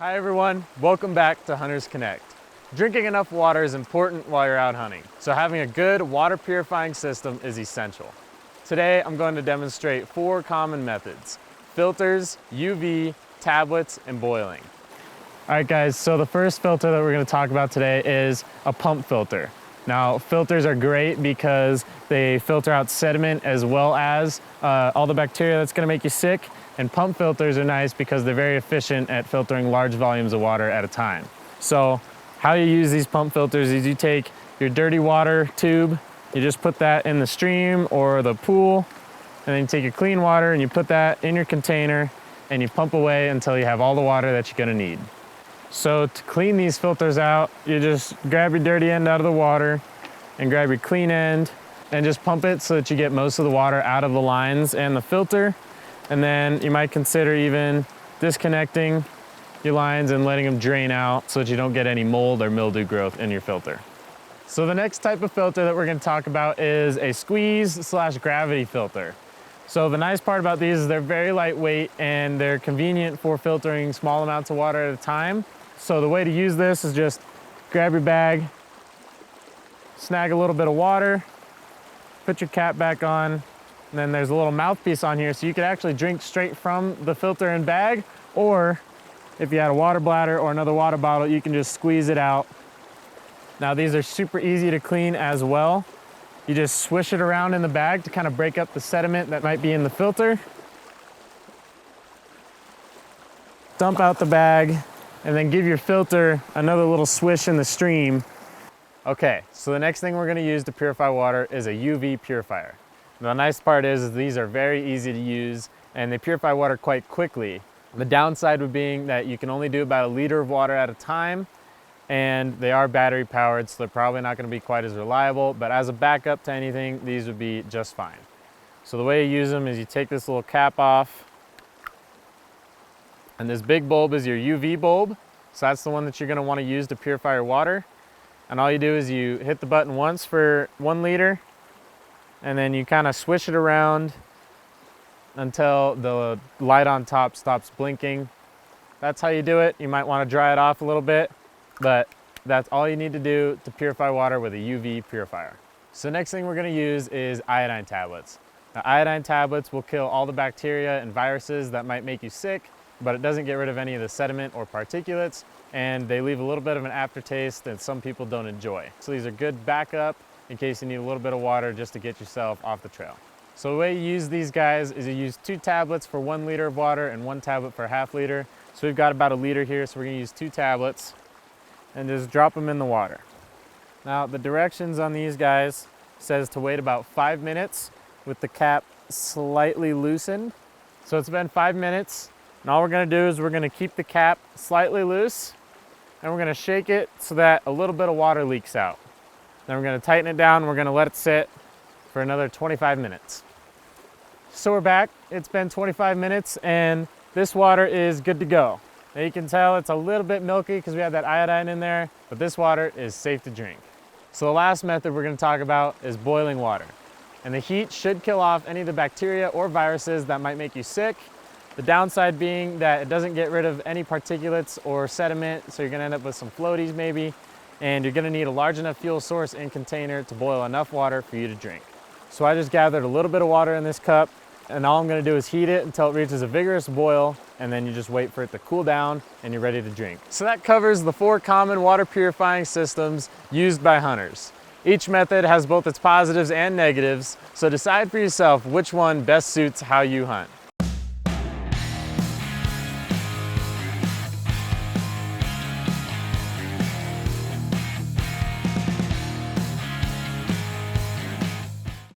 Hi everyone, welcome back to Hunters Connect. Drinking enough water is important while you're out hunting, so having a good water purifying system is essential. Today I'm going to demonstrate 4 common methods: filters, UV, tablets, and boiling. All right guys, so the first filter that we're going to talk about today is a pump filter. Now filters are great because they filter out sediment as well as all the bacteria that's going to make you sick. And pump filters are nice because they're very efficient at filtering large volumes of water at a time. So how you use these pump filters is you take your dirty water tube, you just put that in the stream or the pool, and then you take your clean water and you put that in your container and you pump away until you have all the water that you're going to need. So to clean these filters out, you just grab your dirty end out of the water and grab your clean end and just pump it so that you get most of the water out of the lines and the filter. And then you might consider even disconnecting your lines and letting them drain out so that you don't get any mold or mildew growth in your filter. So the next type of filter that we're going to talk about is a squeeze/gravity filter. So the nice part about these is they're very lightweight and they're convenient for filtering small amounts of water at a time. So the way to use this is just grab your bag, snag a little bit of water, put your cap back on, and then there's a little mouthpiece on here so you can actually drink straight from the filter and bag, or if you had a water bladder or another water bottle, you can just squeeze it out. Now these are super easy to clean as well. You just swish it around in the bag to kind of break up the sediment that might be in the filter. Dump out the bag and then give your filter another little swish in the stream. Okay, so the next thing we're going to use to purify water is a UV purifier. The nice part is these are very easy to use and they purify water quite quickly. The downside would being that you can only do about 1 liter of water at a time, and they are battery powered, so they're probably not going to be quite as reliable, but as a backup to anything, these would be just fine. So the way you use them is you take this little cap off, and this big bulb is your UV bulb, so that's the one that you're going to want to use to purify your water. And all you do is you hit the button once for 1 liter, and then you kind of swish it around until the light on top stops blinking. That's how you do it. You might want to dry it off a little bit, but that's all you need to do to purify water with a UV purifier. So next thing we're going to use is iodine tablets. Now, iodine tablets will kill all the bacteria and viruses that might make you sick, but it doesn't get rid of any of the sediment or particulates, and they leave a little bit of an aftertaste that some people don't enjoy. So these are good backup in case you need a little bit of water just to get yourself off the trail. So the way you use these guys is you use 2 tablets for 1 liter of water and 1 tablet for ½ liter. So we've got about 1 liter here, so we're going to use 2 tablets and just drop them in the water. Now the directions on these guys says to wait about 5 minutes with the cap slightly loosened. So it's been 5 minutes, and all we're going to do is we're going to keep the cap slightly loose and we're going to shake it so that a little bit of water leaks out. Then we're going to tighten it down and we're going to let it sit for another 25 minutes. So we're back. It's been 25 minutes and this water is good to go. Now you can tell it's a little bit milky because we have that iodine in there, but this water is safe to drink. So the last method we're going to talk about is boiling water. And the heat should kill off any of the bacteria or viruses that might make you sick. The downside being that it doesn't get rid of any particulates or sediment, so you're going to end up with some floaties maybe, and you're going to need a large enough fuel source and container to boil enough water for you to drink. So I just gathered a little bit of water in this cup, and all I'm going to do is heat it until it reaches a vigorous boil, and then you just wait for it to cool down and you're ready to drink. So that covers the 4 common water purifying systems used by hunters. Each method has both its positives and negatives, so decide for yourself which one best suits how you hunt.